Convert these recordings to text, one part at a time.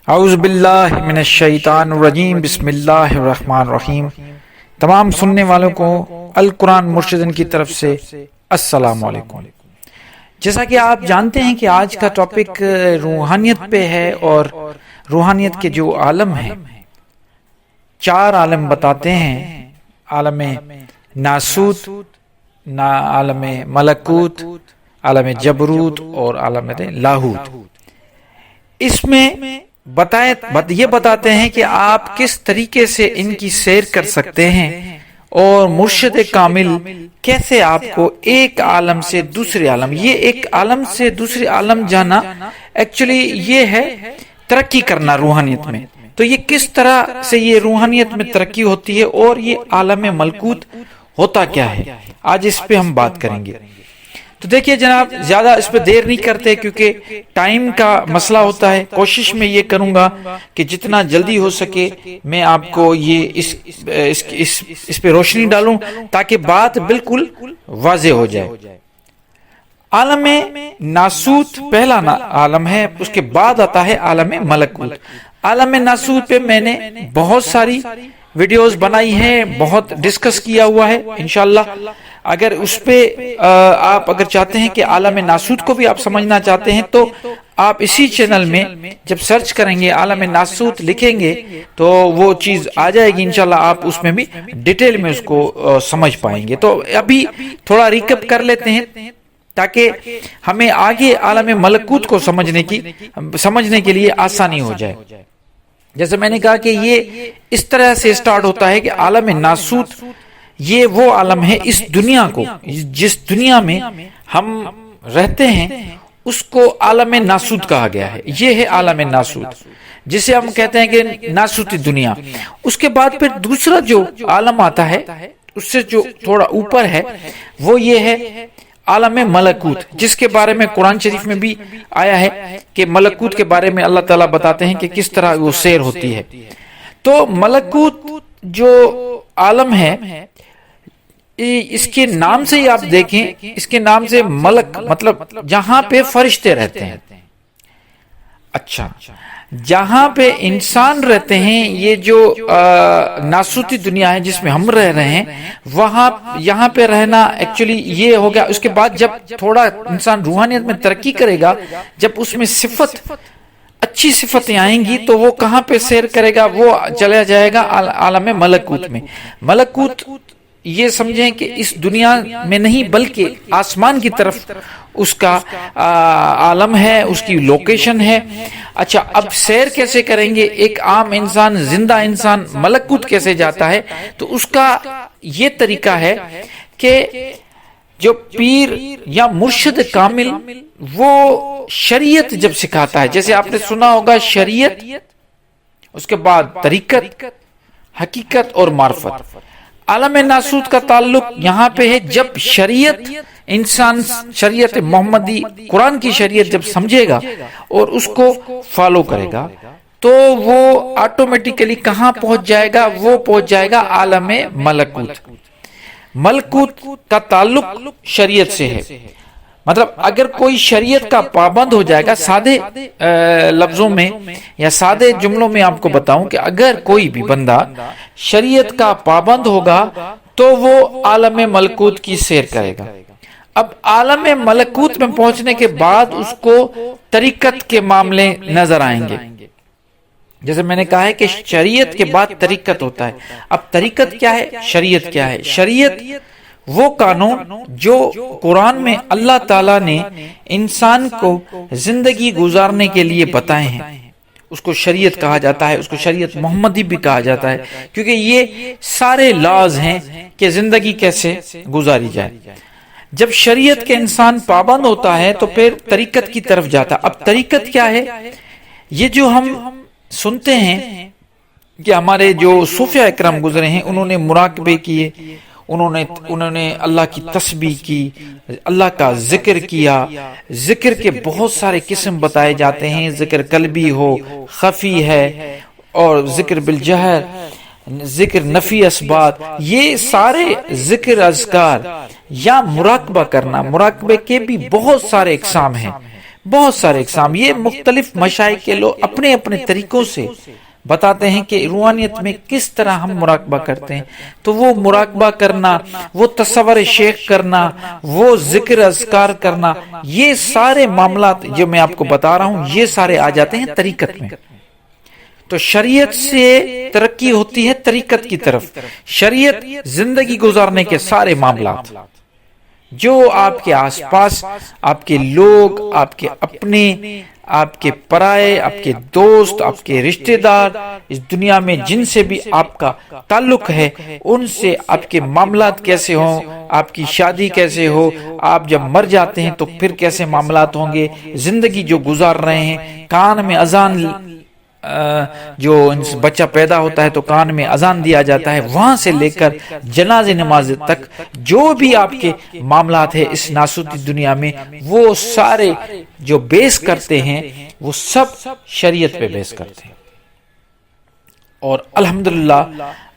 اعوذ باللہ من الشیطان الرجیم، بسم اللہ الرحمن الرحیم۔ تمام سننے والوں کو القرآن مرشدین کی طرف سے السلام علیکم۔ جیسا کہ آپ جانتے ہیں کہ آج کا ٹاپک روحانیت پہ ہے، اور روحانیت کے جو عالم ہیں، 4 عالم بتاتے ہیں: عالم ناسوت، عالم ملکوت، عالم جبروت اور عالم لاہوت۔ اس میں یہ بتاتے ہیں کہ آپ کس طریقے سے ان کی سیر کر سکتے ہیں، اور مرشد کامل کیسے آپ کو ایک عالم سے دوسرے عالم، یہ ایک عالم سے دوسرے عالم جانا ایکچولی یہ ہے ترقی کرنا روحانیت میں۔ تو یہ کس طرح سے یہ روحانیت میں ترقی ہوتی ہے، اور یہ عالم ملکوت ہوتا کیا ہے، آج اس پہ ہم بات کریں گے۔ تو دیکھیے جناب، زیادہ اس پہ دیر نہیں کرتے کیونکہ ٹائم کا مسئلہ ہوتا ہے۔ کوشش میں یہ کروں گا کہ جتنا جلدی ہو سکے میں آپ کو یہ اس پہ روشنی ڈالوں تاکہ بات بالکل واضح ہو جائے۔ عالم ناسوت پہلا عالم ہے، اس کے بعد آتا ہے عالم ملکوت۔ عالم ناسوت پہ میں نے بہت ساری ویڈیوز بنائی ہیں، بہت ڈسکس کیا ہوا ہے۔ انشاءاللہ اگر اس پہ آپ اگر چاہتے ہیں کہ عالم ناسوت کو بھی آپ سمجھنا چاہتے ہیں تو آپ اسی چینل میں جب سرچ کریں گے، عالم ناسوت لکھیں گے تو وہ چیز آ جائے گی۔ انشاءاللہ آپ اس میں بھی ڈیٹیل میں اس کو سمجھ پائیں گے۔ تو ابھی تھوڑا ریکپ کر لیتے ہیں تاکہ ہمیں آگے عالم ملکوت کو سمجھنے کے لیے آسانی ہو جائے۔ جیسے میں نے کہا کہ یہ اس طرح سے سٹارٹ ہوتا ہے کہ عالم ناسوت یہ وہ عالم ہے، اس دنیا کو، جس دنیا میں ہم رہتے ہیں اس کو عالم ناسوت کہا گیا ہے۔ یہ ہے عالم ناسوت، جسے ہم کہتے ہیں کہ ناسوتی دنیا۔ اس کے بعد پھر دوسرا جو عالم آتا ہے، اس سے جو تھوڑا اوپر ہے، وہ یہ ہے عالم ملکوت، جس کے بارے میں قرآن شریف میں بھی آیا ہے کہ ملکوت کے بارے میں اللہ تعالیٰ بتاتے ہیں کہ کس طرح وہ سیر ہوتی ہے۔ تو ملکوت جو عالم ہے، اس کے نام سے ہی آپ دیکھیں، اس کے نام سے ملک مطلب جہاں پہ فرشتے رہتے ہیں۔ اچھا، جہاں پہ انسان رہتے ہیں، یہ جو ناسوتی دنیا ہے جس میں ہم رہ رہے ہیں، یہاں پہ رہنا ایکچولی یہ ہو گیا۔ اس کے بعد جب تھوڑا انسان روحانیت میں ترقی کرے گا، جب اس میں اچھی صفتیں آئیں گی تو وہ کہاں پہ سیر کرے گا؟ وہ چلا جائے گا عالم ملکوت میں۔ ملکوت یہ سمجھیں کہ اس دنیا میں نہیں بلکہ آسمان کی طرف اس کا عالم ہے، اس کی لوکیشن ہے۔ اچھا، اب سیر کیسے کریں گے؟ ایک عام انسان، زندہ انسان ملکوت کیسے جاتا ہے؟ تو اس کا یہ طریقہ ہے کہ جو پیر یا مرشد کامل وہ شریعت جب سکھاتا ہے، جیسے آپ نے سنا ہوگا شریعت، اس کے بعد طریقت، حقیقت اور معرفت۔ عالم ناسوت کا تعلق یہاں پہ ہے جب انسان شریعت محمدی، قرآن کی شریعت جب سمجھے گا اور اس کو فالو کرے گا تو وہ آٹومیٹیکلی کہاں پہنچ جائے گا؟ وہ پہنچ جائے گا عالم ملکوت۔ ملکوت کا تعلق شریعت سے ہے، مطلب اگر کوئی شریعت کا پابند ہو جائے گا، سادے لفظوں میں یا سادے جملوں میں آپ کو بتاؤں کہ اگر کوئی بھی بندہ شریعت کا پابند ہوگا تو وہ عالم ملکوت کی سیر کرے گا۔ اب عالم ملکوت میں پہنچنے کے بعد اس کو طریقت کے معاملے نظر آئیں گے۔ جیسے میں نے کہا ہے کہ شریعت کے بعد طریقت ہوتا ہے۔ اب طریقت کیا ہے؟ شریعت کیا ہے؟ شریعت وہ قانون جو قرآن میں اللہ تعالیٰ نے انسان کو زندگی گزارنے کے لیے بتائے ہیں، اس کو شریعت کہا جاتا ہے، اس کو شریعت محمدی بھی کہا جاتا ہے، کیونکہ یہ سارے لاز ہیں کہ زندگی کیسے گزاری جائے۔ جب شریعت کے انسان پابند ہوتا ہے تو پھر طریقت کی طرف جاتا۔ اب طریقت کیا ہے؟ یہ جو ہم سنتے ہیں کہ ہمارے جو صوفیاء اکرام گزرے ہیں، انہوں نے مراقبے کیے، انہوں نے اللہ کی تسبیح کی، اللہ کا ذکر کیا۔ ذکر کے بہت سارے قسم بتائے جاتے ہیں، ذکر قلبی ہو، خفی ہے، اور ذکر بالجہر، ذکر نفی اسبات، یہ سارے ذکر اذکار یا مراقبہ کرنا۔ مراقبے کے بھی بہت سارے اقسام ہیں۔ بہت سارے اقسام، یہ مختلف مشائخ کے لوگ اپنے اپنے طریقوں سے بتاتے ہیں کہ روحانیت میں کس طرح ہم مراقبہ کرتے ہیں. تو وہ مراقبہ کرنا، وہ تصور شیخ کرنا، وہ ذکر اذکار کرنا، یہ سارے معاملات جو میں آپ کو بتا رہا ہوں یہ سارے آ جاتے ہیں طریقت میں. تو شریعت سے ترقی ہوتی ہے طریقت کی طرف. شریعت زندگی گزارنے کے سارے معاملات جو آپ کے آس پاس، آپ کے لوگ، آپ کے اپنے، آپ کے پرائے، آپ کے دوست، آپ کے رشتہ دار، اس دنیا میں جن سے بھی آپ کا تعلق ہے، ان سے آپ کے معاملات کیسے ہوں، آپ کی شادی کیسے ہو، آپ جب مر جاتے ہیں تو پھر کیسے معاملات ہوں گے، زندگی جو گزار رہے ہیں، کان میں اذان، جو بچہ پیدا ہوتا ہے تو کان میں اذان دیا جاتا ہے، وہاں سے لے کر جنازے نماز تک جو بھی آپ کے معاملات ہیں اس ناسوتی دنیا میں، وہ سارے جو بیس کرتے ہیں وہ سب شریعت پہ بیس کرتے ہیں. اور الحمدللہ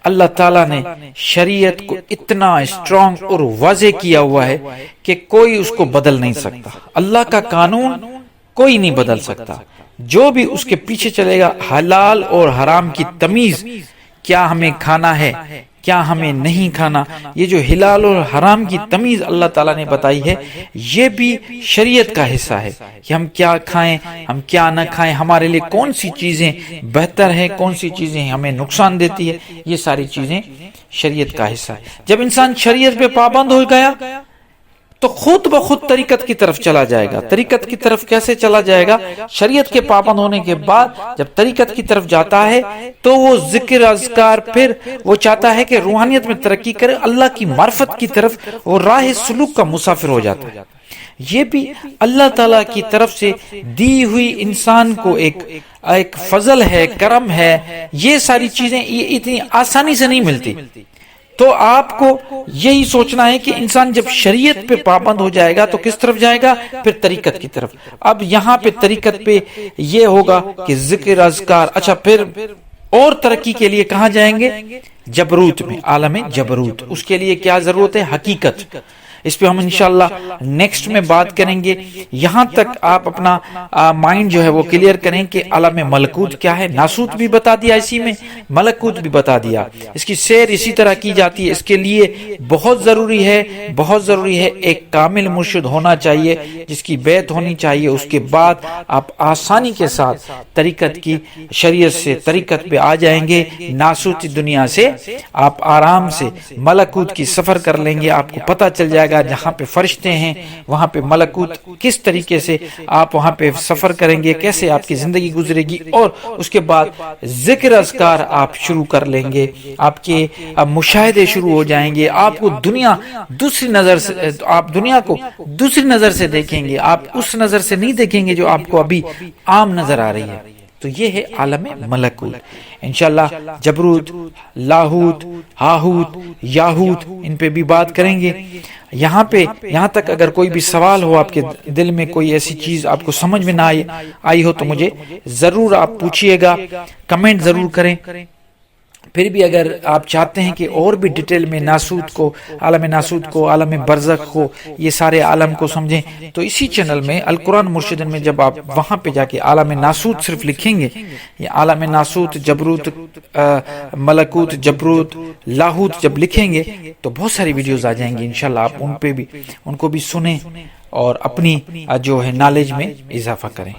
اللہ تعالیٰ نے شریعت کو اتنا اسٹرانگ اور واضح کیا ہوا ہے کہ کوئی اس کو بدل نہیں سکتا. اللہ کا قانون کوئی نہیں بدل سکتا. جو بھی اس کے پیچھے چلے گا، حلال اور حرام کی تمیز، کیا ہمیں کھانا ہے، کیا ہمیں نہیں کھانا، یہ جو حلال اور حرام کی تمیز اللہ تعالیٰ نے بتائی ہے، یہ بھی شریعت کا حصہ ہے کہ ہم کیا کھائیں، ہم کیا نہ کھائیں، ہمارے لیے کون سی چیزیں بہتر ہے، کون سی چیزیں ہمیں نقصان دیتی ہے، یہ ساری چیزیں شریعت کا حصہ ہے. جب انسان شریعت پہ پابند ہو گیا تو خود بخود طریقت کی طرف چلا جائے گا. طریقت کی طرف کیسے چلا جائے گا؟ شریعت کے پابند ہونے کے بعد جب طریقت کی طرف جاتا ہے تو وہ ذکر اذکار، پھر وہ چاہتا ہے کہ روحانیت میں ترقی کرے، اللہ کی معرفت کی طرف وہ راہ سلوک کا مسافر ہو جاتا ہے. یہ بھی اللہ تعالیٰ کی طرف سے دی ہوئی انسان کو ایک فضل ہے، کرم ہے. یہ ساری چیزیں یہ اتنی آسانی سے نہیں ملتی. تو آپ کو یہی سوچنا ہے کہ انسان جب شریعت پہ پابند ہو جائے گا تو کس طرف جائے گا؟ پھر طریقت کی طرف. اب یہاں پہ طریقت پہ یہ ہوگا کہ ذکر اذکار. اچھا، پھر اور ترقی کے لیے کہاں جائیں گے؟ جبروت میں، عالم جبروت. اس کے لیے کیا ضرورت ہے؟ حقیقت. اس پہ ہم انشاءاللہ نیکسٹ میں بات کریں گے. یہاں تک آپ اپنا مائنڈ جو ہے وہ کلیئر کریں کہ عالم ملکوت کیا ہے. ناسوت بھی بتا دیا اسی میں، ملکوت بھی بتا دیا. اس کی سیر اسی طرح کی جاتی ہے. اس کے لیے بہت ضروری ہے ایک کامل مرشد ہونا چاہیے جس کی بیعت ہونی چاہیے. اس کے بعد آپ آسانی کے ساتھ طریقت کی، شریعت سے طریقت پہ آ جائیں گے. ناسوتی دنیا سے آپ آرام سے ملکوت کی سفر کر لیں گے. آپ کو پتہ چل جائے گا جہاں پہ فرشتے ہیں وہاں پہ ملکوت کس طریقے سے آپ وہاں پہ سفر کریں گے، کیسے آپ کی زندگی گزرے گی. اور اس کے بعد ذکر اذکار آپ شروع کر لیں گے. آپ کے مشاہدے شروع ہو جائیں گے. آپ کو دنیا دوسری نظر سے، آپ دنیا کو دوسری نظر سے دیکھیں گے. آپ اس نظر سے نہیں دیکھیں گے جو آپ کو ابھی عام نظر آ رہی ہے. تو یہ ہے عالم ملکوت. انشاءاللہ جبروت، لاہوت، ہاہوت، یاہوت، ان پہ بھی بات کریں گے. یہاں تک اگر کوئی بھی سوال ہو، آپ کے دل میں کوئی ایسی چیز آپ کو سمجھ میں نہ آئی ہو تو مجھے ضرور آپ پوچھیے گا، کمنٹ ضرور کریں. پھر بھی اگر آپ چاہتے ہیں کہ اور بھی ڈیٹیل میں ناسوت کو، عالم برزخ کو، یہ سارے عالم کو سمجھیں تو اسی چینل میں القرآن مرشدن میں جب آپ وہاں پہ جا کے عالم ناسوت صرف لکھیں گے، یہ عالم ناسوت، جبروت، ملکوت، جبروت، لاہوت جب لکھیں گے تو بہت ساری ویڈیوز آ جائیں گی. انشاءاللہ آپ ان کو بھی سنیں اور اپنی جو ہے نالج میں اضافہ کریں.